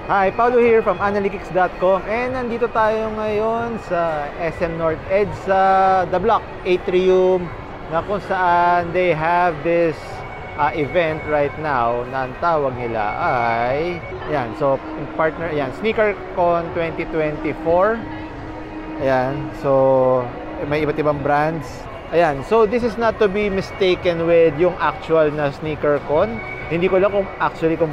Hi, Paulo here from analytics.com, and nandito tayo ngayon sa SM North Edge sa The Block Atrium, na kung saan they have this event right now na ang tawag nila ay yan, so partner yan, SneakerCon 2024. Ayan, so may iba't ibang brands. Ayan, so this is not to be mistaken with yung actual na SneakerCon. Hindi ko lang kung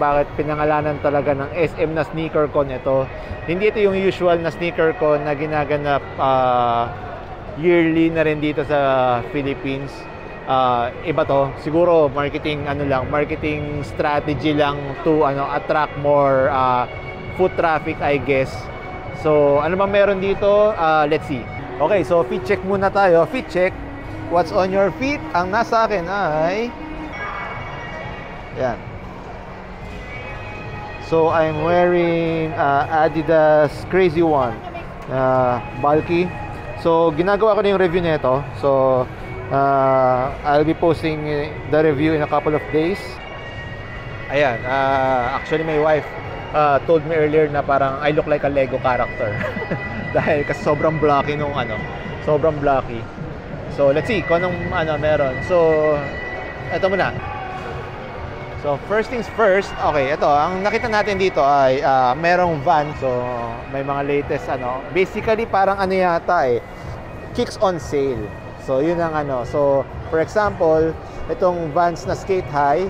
bakit pinangalanan talaga ng SM na SneakerCon ito. Hindi ito yung usual na SneakerCon na ginaganap yearly na rin dito sa Philippines. Iba to, siguro marketing marketing strategy lang to attract more foot traffic, I guess. So ano bang meron dito? Let's see. Okay, so feet check muna tayo. Feet check. What's on your feet? Ang nasa akin ay yan. So I'm wearing Adidas Crazy One, bulky. So ginagawa ko na yung review nito. So I'll be posting the review in a couple of days. Ayan, actually my wife told me earlier na parang I look like a Lego character. Dahil kasi sobrang blocky nung sobrang blocky. So let's see kung anong meron. So eto muna. So first things first, okay, ito, ang nakita natin dito ay merong van. So may mga latest basically parang yata kicks on sale. So yun ang so for example, itong Vans na skate high,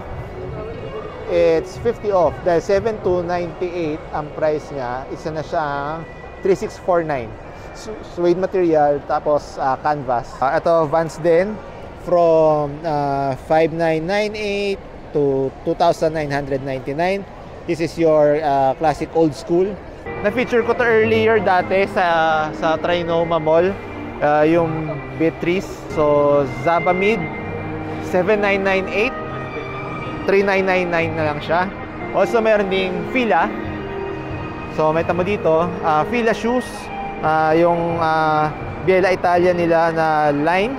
it's 50 off. Dahil 7,298 ang price niya, isa na siyang 3,649. Suede material, tapos canvas. Ito Vans din, from 5,998 to 2,999. This is your classic old school. Na-feature ko to earlier dati sa Trinoma Mall, yung Beatrice. So Zaba Mid, 7,998, 3,999 na lang siya. Also meron ding Fila. So may tamo dito, Fila shoes, yung Biela Italia nila na line.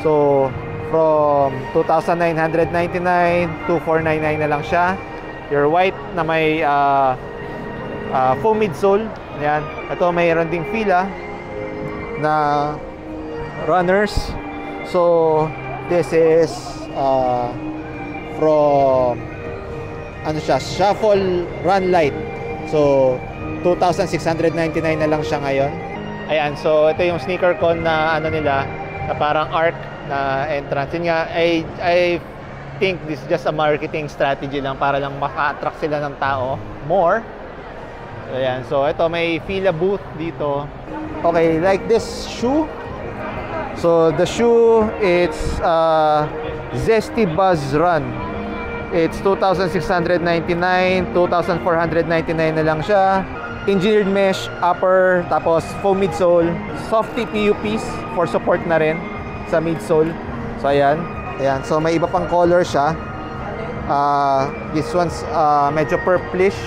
So from 2,999 to 499 na lang siya. Your white na may foam midsole. Ayan. Ito mayroon ding Fila na runners. So this is from Shuffle Run Light. So 2,699 na lang siya ngayon. Ayan, so ito yung SneakerCon na nila, na parang arc na entrance. Yun nga, I think this is just a marketing strategy lang para lang maka-attract sila ng tao more. Ayan, so ito may Fila booth dito. Okay, like this shoe. So the shoe, it's Zesty Buzz Run. It's 2,699, 2,499 na lang siya. Engineered mesh upper, tapos foam midsole, softy PUPs for support na rin sa midsole. So ayan, so may iba pang color siya. This one's medyo purplish.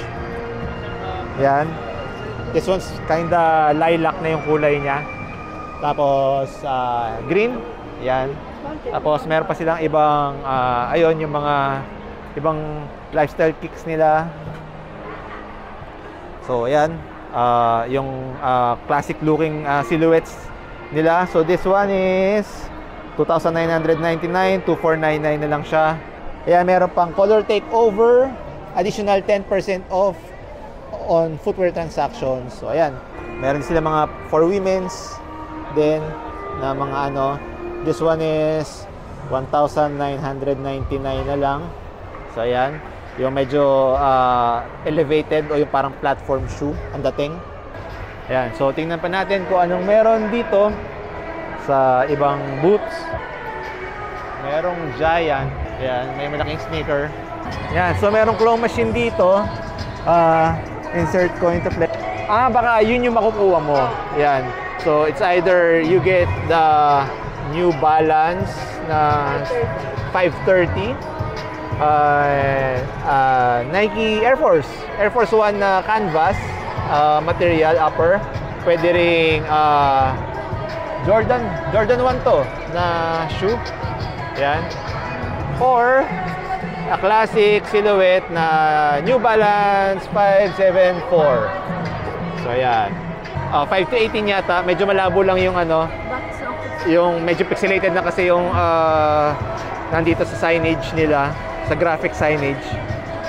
Ayan. This one's kinda lilac na yung kulay niya. Tapos green. Ayan. Tapos meron pa silang ibang ayun, yung mga ibang lifestyle kicks nila. So ayan, yung classic looking silhouettes nila. So this one is 2,999 to 499 na lang siya. Ayan, meron pang color takeover, additional 10% off on footwear transactions. So ayan, meron sila mga for women's then na mga this one is 1,999 na lang. So ayan, yung medyo elevated o yung parang platform shoe ang dating. Ayan, so tingnan pa natin kung anong meron dito sa ibang booths. Merong Giant. Ayan, may malaking sneaker. Ayan, so merong claw machine dito. Insert ko into play. Baka yun yung makukuha mo. Ayan, so it's either you get the New Balance na 530, Nike Air Force 1 na canvas material upper. Pwede ring Jordan 1 to na shoe. Yan. Or a classic silhouette na New Balance 574. So ayan. 5 to 18 yata. Medyo malabo lang yung ano. Yung medyo pixelated na kasi yung nandito sa signage nila, sa graphic signage.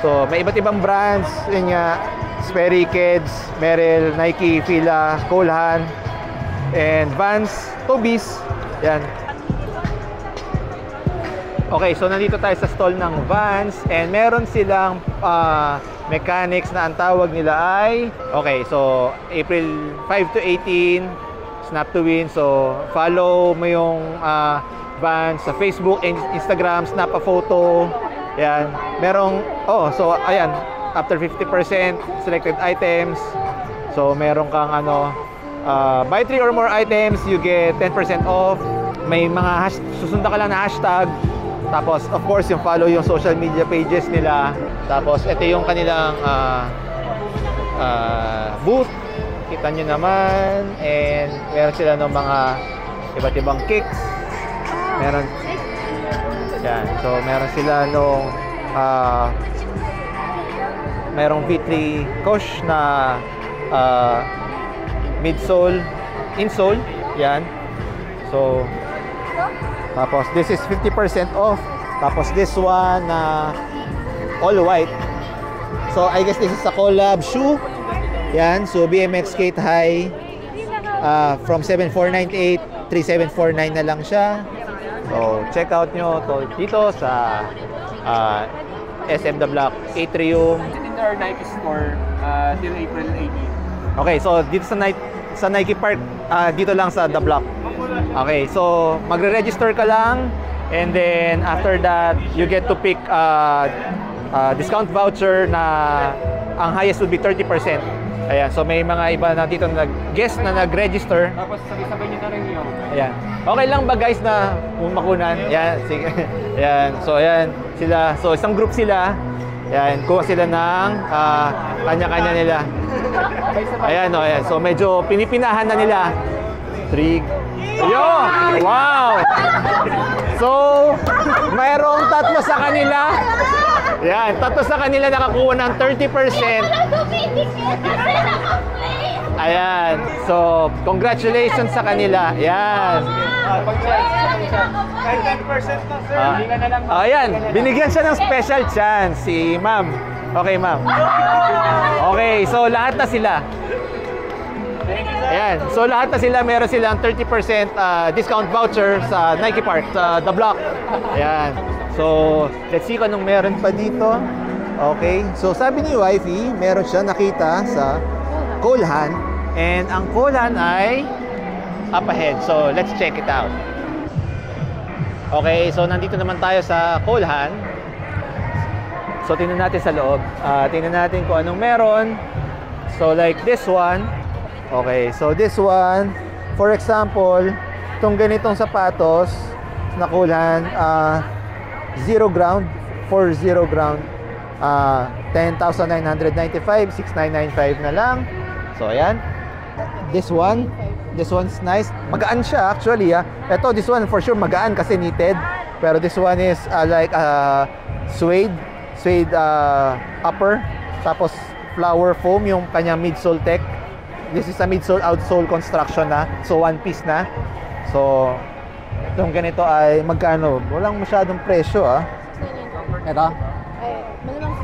So may iba't ibang brands, yun nga, Sperry Kids, Merrell, Nike, Fila, Cole Haan, and Vans, Toby's. Yan. Okay, so nandito tayo sa stall ng Vans and meron silang mechanics na ang tawag nila ay so April 5 to 18 Snap to Win. So follow mo yung Vans sa Facebook and Instagram, snap a photo. Yan. Merong so ayan, after 50% selected items. So meron kang buy 3 or more items, you get 10% off. May mga susundan ka lang na hashtag. Tapos of course yung follow yung social media pages nila. Tapos ito yung kanilang booth. Kita nyo naman. And meron sila ng mga iba't ibang kicks. Meron. Yan. So meron sila nung merong V3 Kosh na midsole, insole. Yan. So tapos this is 50% off. Tapos this one all white. So I guess this is a collab shoe. Yan. So BMX Skate High from 7,498, 3,749 na lang siya. So check out nyo to dito sa SM The Block Atrium. In our Nike store till April 18. Okay, so dito sa Nike Park, dito lang sa The Block. Okay, so magre-register ka lang and then after that you get to pick discount voucher na ang highest would be 30%. Ayan, so may mga iba na dito na guest na nag-register. Tapos sabay-sabay nyo na rin yung ayan. Okay lang ba guys na makunan? Ayan, sige. Ayan, so ayan sila. So isang group sila. Ayan, kuha sila ng kanya-kanya nila. Ayan, ayan. So medyo pinipinahan na nila. Trig. Yo! Wow! So, mayroong tatlo sa kanila. Yan, tatlo sa kanila nakakuha ng 30%. Ayan. So, congratulations sa kanila. Yan. kahit 10% lang, sir. Hindi ka na lang. Ayan, binigyan siya ng special chance si ma'am. Okay, ma'am. Okay, so lahat na sila. Ayan, so lahat na sila, meron silang 30% discount voucher sa Nike Park, sa The Block. Ayan. So, let's see kung anong meron pa dito. Okay, so sabi ni Wifey, meron siya nakita sa Cole Haan. And ang Cole Haan ay up ahead. So, let's check it out. Okay, so nandito naman tayo sa Cole Haan. So, tingnan natin sa loob. Tingnan natin kung anong meron. So, like this one. Okay, so this one, for example, itong ganitong sapatos na Cole Haan, 0 ground, 4-0 ground, 10,995, 6,995 na lang. So, ayan. This one's nice. Magaan siya actually. Ito, this one for sure magaan kasi knitted. Pero this one is like suede upper. Tapos flower foam yung kanyang midsole tech. This is a midsole outsole construction na. So one piece na. So itong ganito ay magkano? Walang masyadong presyo Ito? Malamang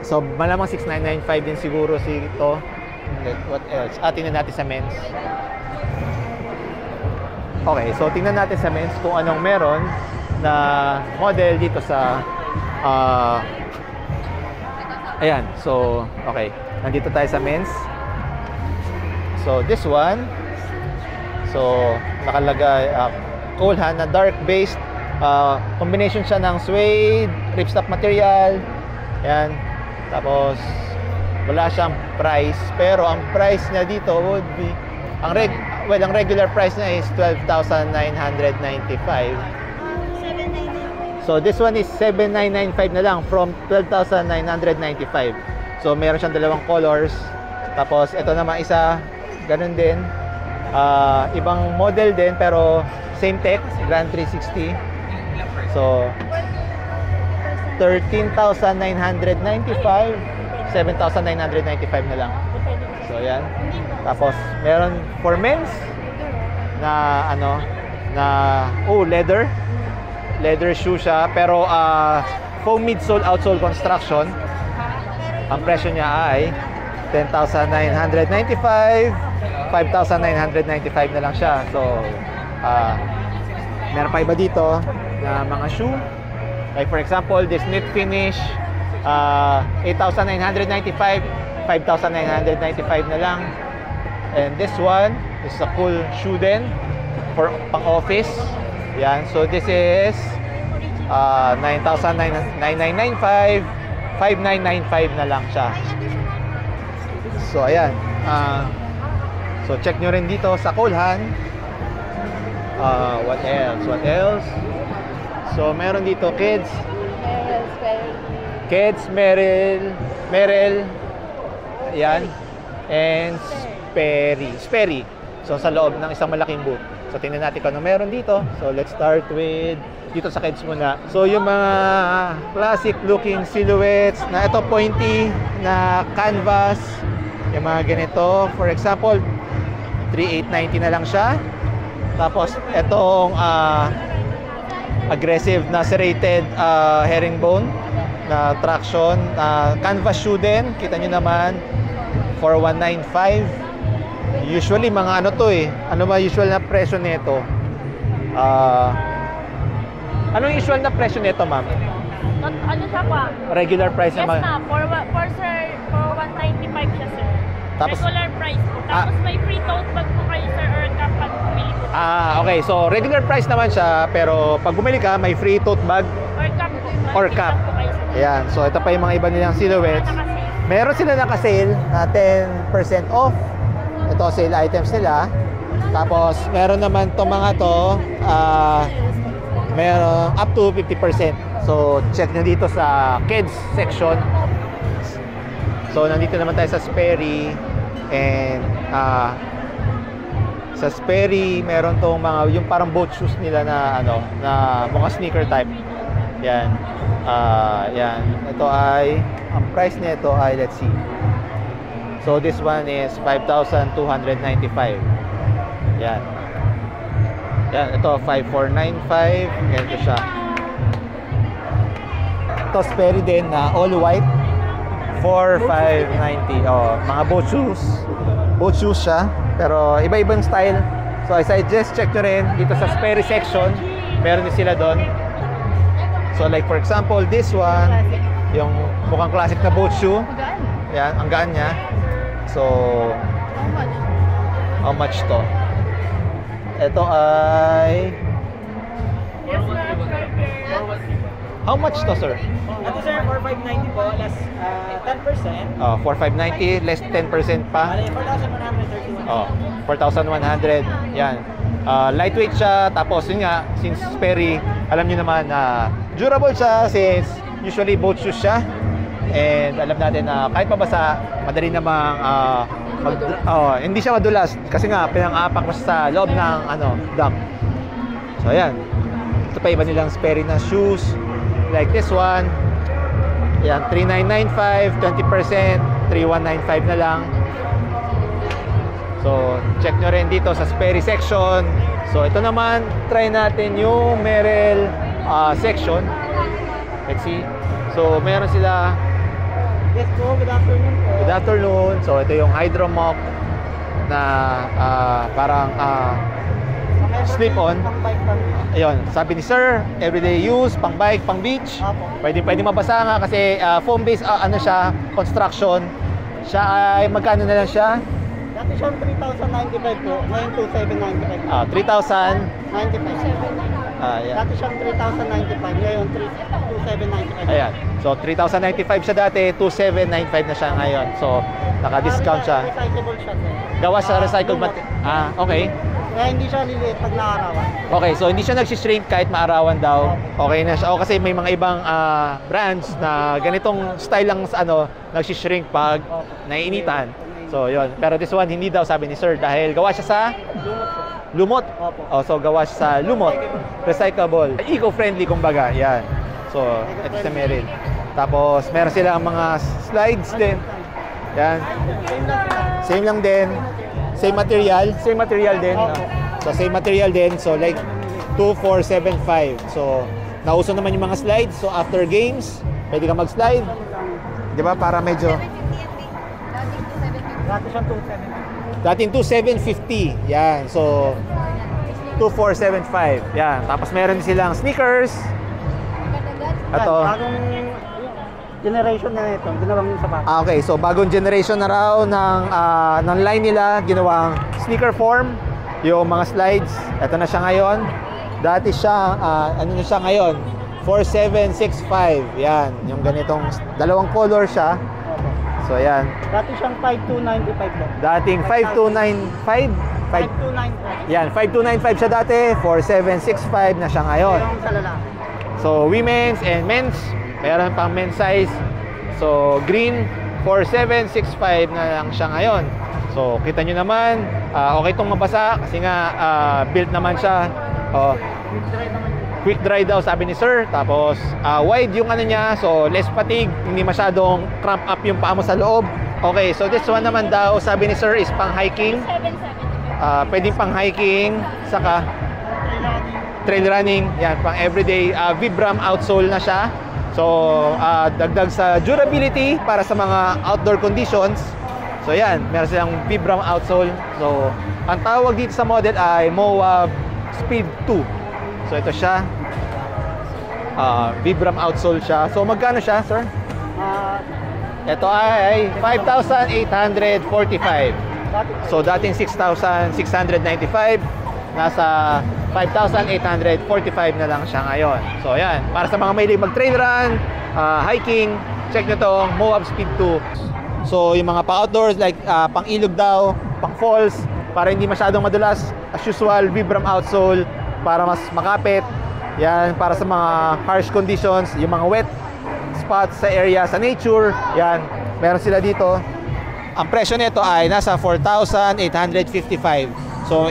699. So malamang 6,995 din siguro si ito. What else? Tingnan natin sa men's. Okay, so tingnan natin sa men's kung anong meron na model dito sa ayan, so okay, nandito tayo sa men's. So this one, so nakalagay Cole Haan na dark based, combination siya ng suede, ripstop material. Yan. Tapos wala siyang price, pero ang price niya dito would be ang regular price niya is 12,995. So this one is 7,995 na lang from 12,995. So meron siyang dalawang colors. Tapos ito naman isa, ganun din. Ibang model din pero same tech, Grand 360. So 13,995, 7,995 na lang. So yan. Tapos meron for men's na ano na leather shoe siya, pero foam midsole outsole construction. Ang presyo niya ay 10,995, 5,995 na lang siya. So meron pa iba dito na mga shoe. Like for example, this knit finish, 8,995, 5,995 na lang. And this one is a cool shoe din for pang-office. Yan. So this is 9,995, 5,995 na lang siya. So ayan. So check nyo rin dito sa Colehan. What else? So meron dito kids, Merrell, yan, and Sperry. So sa loob ng isang malaking booth. So tingnan natin kung ano meron dito. So let's start with dito sa kids muna. So yung mga classic looking silhouettes na ito pointy na canvas, yung mga ganito. For example, 3,890 na lang siya. Tapos itong aggressive na serrated herringbone na traction, canvas shoe din. Kita nyo naman, 4,195. Usually mga ano to ano ba usual na presyo nito? Anong usual na presyo nito, ma'am? Ano siya pa? Regular price Yes naman. na, for sir, for 195 siya sir. Tapos- Regular price po. Tapos may free tote bag po kayo sir or kapag bumili po. Okay. So regular price naman siya, pero pag bumili ka, may free tote bag Or cap po. or cap. Po kayo sir. Ayan. So ito pa yung mga iba nilang silhouettes. Meron sila naka-sale na 10% off. Ito sale items nila. Tapos meron naman to mga to, meron up to 50%. So check nyo dito sa kids section. So nandito naman tayo sa Sperry. And sa Sperry meron tong mga yung parang boat shoes nila na ano na mga sneaker type. Yan. Yan. Ito ay ang price nito ay let's see. So this one is 5,295. Yan. Yan, ito 5,495. Ganito siya. Ito Sperry din na all white, 4,590. Mga boat shoes. Boat shoes siya, pero iba-ibang style. So I suggest check nyo rin dito sa Sperry section. Meron din sila doon. So like for example, this one, yung mukhang classic na boat shoe. Yan, ang gaan niya. So, how much to? Ito ay... How much to, sir? Ito sir, 4,590 po, less 10%. 4,590, less 10% pa. Bali, 4,131. 4,100. Yan. Lightweight siya. Tapos yun nga, since Sperry, alam niyo naman na durable siya since usually boat shoes siya. And alam natin na kahit mabasa, madali namang hindi siya madulas kasi nga pinang-apak mo sa loob ng dam. So ayan. Ito pa iba nilang Sperry na shoes like this one. Ayan, 3,995, 20%, 3,195 na lang. So check nyo rin dito sa Sperry section. So ito naman, try natin yung Merrell section. Let's see. So meron sila. Yes po, good afternoon po. Good afternoon. So ito yung Hydro Mock na parang slip-on. Ayun, sabi ni sir, everyday use, pang bike, pang beach. Pwede mabasa nga kasi foam based siya, construction. Siya ay magkano na lang siya? Dati siyang 3,095 po, ngayon 2,795. 3,095. Ayan. Dati siyang 3,095, ngayon 2,795. Ayan. So 3,095 siya dati, 2,795 na siya ngayon. So naka-discount siya. Recyclable siya sir. Gawa sa recycled okay. Kaya hindi siya liliit pag naarawan. Okay, so hindi siya nag-shrink kahit maarawan daw. Okay na siya. Kasi may mga ibang brands na ganitong style lang nag-shrink pag naiinitan. So, yun. Pero this one, hindi daw, sabi ni sir, dahil gawa siya sa lumot. Opo. So, gawa siya sa lumot. Recyclable. Eco-friendly, kumbaga. Yan. So, ito sa Merrell. Tapos, meron silang mga slides din. Yan. Same lang din. Same material. Same material din. No? So, same material din. So, like, 2475. So, nauso naman yung mga slides. So, after games, pwede ka mag-slide. Di ba? Para medyo... Dating 2750. Yan. So, 2475. Yan. Tapos, meron silang sneakers. Ito. Bagong generation na ito, ginawang sapatos. Okay, so bagong generation na raw ng line nila, ginawang sneaker form, yung mga slides. Ito na siya ngayon. Dati siya, ano na siya ngayon? 4765. Yan, yung ganitong dalawang color siya. So yan. Dati siyang 5295 lang. Dating 5295. 5295. Yan, 5295 siya dati, 4765 na siya ngayon. Yung sa lalaki. So women's and men's, meron pang men's size. So green, 4765 na lang siya ngayon. So kita nyo naman, okay itong mabasa kasi nga built naman siya. Quick dry daw sabi ni sir. Tapos wide yung ano niya, so less fatigue, hindi masyadong cramp up yung paa mo sa loob. Okay, so this one naman daw sabi ni sir is pang hiking. Pwedeng pang hiking, saka trail running, yan, pang everyday. Vibram outsole na siya. So, dagdag sa durability para sa mga outdoor conditions. So, yan, meron silang Vibram outsole. So, ang tawag dito sa model ay Moab Speed 2. So, ito siya. Vibram outsole siya. So, magkano siya, sir? Ito ay 5,845. So, dating 6,695. Nasa 5,845 na lang siya ngayon. So, ayan. Para sa mga mahilig mag-trail run, hiking, check nyo to, Moab Speed 2. So, yung mga pa-outdoors, like pang-ilog daw, pang-falls, para hindi masyadong madulas. As usual, Vibram outsole, para mas makapit. Yan, para sa mga harsh conditions, yung mga wet spots sa area, sa nature. Yan, meron sila dito. Ang presyo nito ay nasa 4,855. So,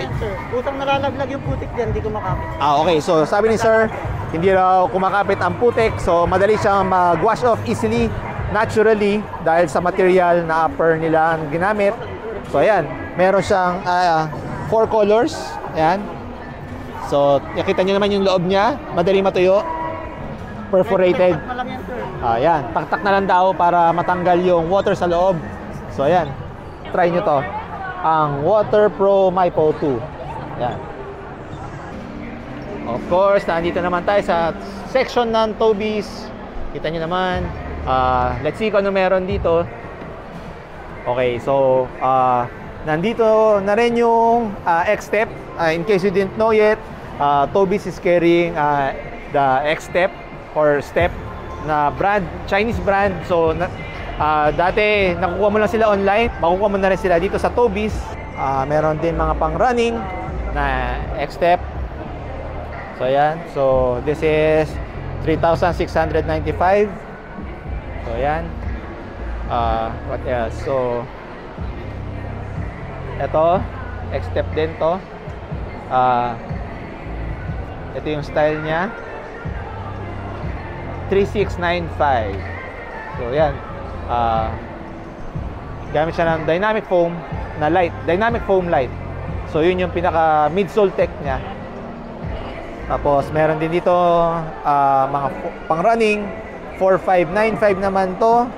utang nalalaglag yung putik dyan, hindi ko makapit. okay. So, sabi ni sir, hindi raw kumakapit ang putik. So, madali siyang mag-wash off easily, naturally, dahil sa material na upper nila ang ginamit. So, ayan. Meron siyang 4 colors. Ayan. So, nakita nyo naman yung loob niya. Madali matuyo. Perforated. Taktak na lang yan, sir. Ayan. Taktak na lang daw para matanggal yung water sa loob. So, ayan. Try nyo to. Ang Water Pro Mypo 2. Yan. Of course, nandito naman tayo sa section ng Tobies. Kita nyo naman. Let's see kung ano meron dito. Okay, so nandito na rin yung X-Step. In case you didn't know yet, Tobies is carrying the X-Step or Step na brand, Chinese brand. So, dati nakukuha mo lang sila online, makukuha mo na rin sila dito sa Tobies. Meron din mga pang running na X-Step. So ayan, so this is 3,695. So ayan. What else? So ito, X-Step din to. Ito yung style niya, 3695. So ayan. Gamit siya ng dynamic foam na light, dynamic foam light. So yun yung pinaka midsole tech niya. Tapos meron din dito mga pang running, 4595 naman to.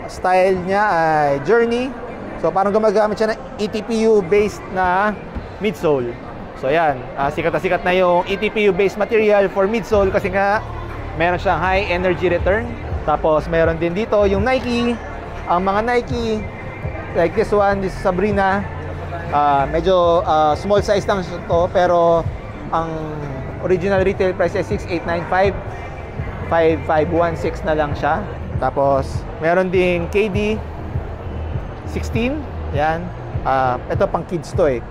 Style niya ay Journey. So parang gumagamit siya ng ETPU based na midsole. So ayan, sikat na sikat na yung ETPU based material for midsole kasi nga meron siyang high energy return. Tapos meron din dito yung Nike. Ang mga Nike like this one, this Sabrina, medyo small size lang ito, pero ang original retail price is 6,895. 5,516 na lang siya. Tapos meron ding KD 16. Yan. Ito pang kids to eh.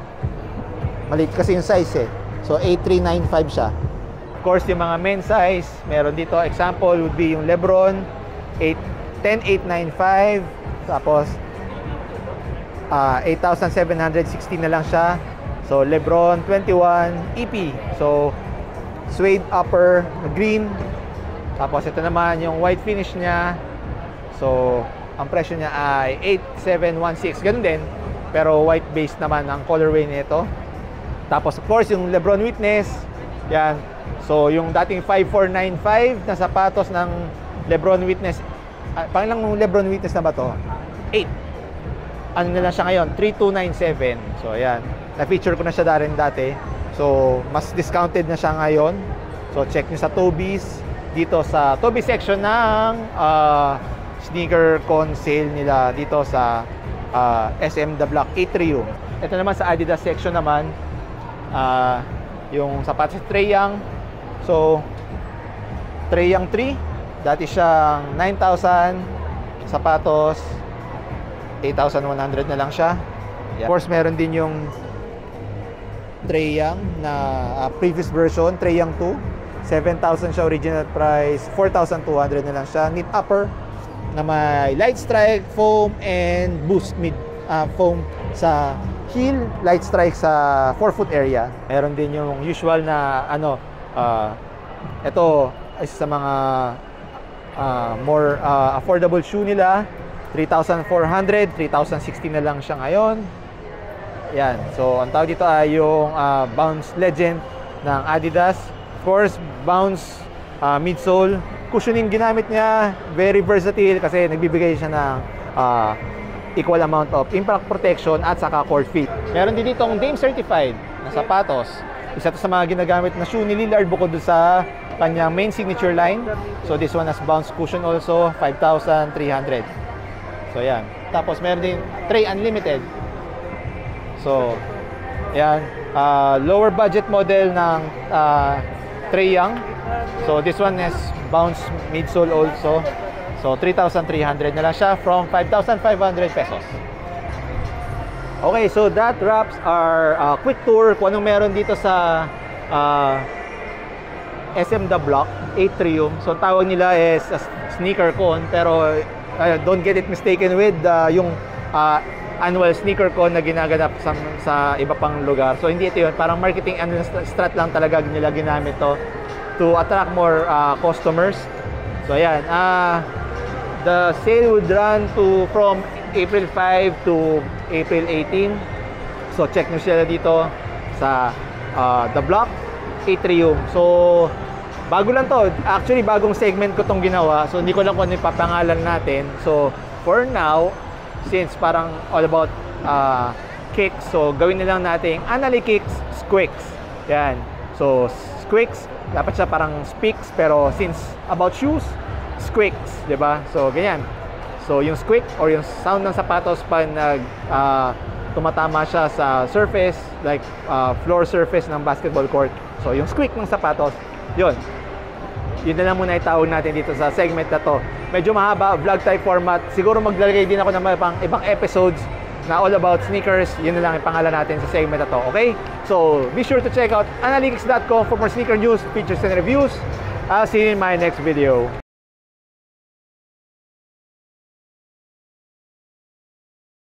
Maliit kasi yung size eh. So 8,395 siya. Of course, yung mga men's size, meron dito, example would be yung Lebron 10,895. Tapos 8,716 na lang siya. So Lebron 21 EP. So suede upper green. Tapos ito naman yung white finish niya. So, ang presyo niya ay 8,716. Ganun din. Pero white base naman ang colorway nito. Tapos of course, yung Lebron Witness. Yan. So, yung dating 5,495 na sapatos ng Lebron Witness. Pangilang Lebron Witness na ba to? 8. Ano na lang siya ngayon? 3,297. So, ayan. Na-feature ko na siya dati. So, mas discounted na siya ngayon. So, check nyo sa Toby's. Dito sa Toby section ng sneaker con sale nila dito sa SM The Block Atrium. Ito naman sa Adidas section naman. Yung sapatos sa Trae-Young. So, Trae-Young 3. Dati siyang 9,000. Sapatos 8,100 na lang siya. Yeah. Of course, meron din yung Trae-Young na previous version, Trae-Young 2. 7,000 siya original price, 4,200 na lang siya. Knit upper na may light strike foam and boost mid foam sa heel, light strike sa forefoot area. Meron din yung usual na ito is sa mga more affordable shoe nila. 3,400, 3,060 na lang siya ngayon. Yan. So, ang tawag dito ay yung Bounce Legend ng Adidas. Of course, Bounce midsole. Cushioning ginamit niya. Very versatile kasi nagbibigay siya ng equal amount of impact protection at saka core fit. Meron din dito ang Dame Certified na sapatos. Isa to sa mga ginagamit na shoe ni Lillard bukod sa kanyang main signature line. So, this one has Bounce cushion also, 5,300. So, yan. Tapos, meron din Trae Unlimited. So, yan. Lower budget model ng Trae-Young. So, this one has Bounce midsole also. So, 3,300 na lang siya from 5,500 pesos. Okay, so that wraps our quick tour kung anong meron dito sa SM The Block Atrium. So, tawag nila is Sneaker Con, pero don't get it mistaken with yung annual Sneaker Con na ginaganap sa iba pang lugar. So, hindi ito yun. Parang marketing strat lang talaga nila ginamit to to attract more customers. So, ayan. The sale would run from April 5 to April 18. So, check nyo sila dito sa The Block Atrium. So, bago lang to. Actually, bagong segment ko tong ginawa. So, hindi ko lang kung ano yung papangalan natin. So, for now, since parang all about kicks, so gawin na lang natin Analytics Squicks. Yan. So, Squicks, dapat siya parang speaks, pero since about shoes, Squicks, 'di ba? So, ganyan. So, yung squick or yung sound ng sapatos pag tumatama siya sa surface, like floor surface ng basketball court. So, yung squeak ng sapatos, yun na lang muna itawag natin dito sa segment na to. Medyo mahaba, vlog type format. Siguro maglalagay din ako ng ibang episodes na all about sneakers. Yun na lang yung pangalan natin sa segment na to, okay? So, be sure to check out analytics.com for more sneaker news, features, and reviews. I'll see you in my next video.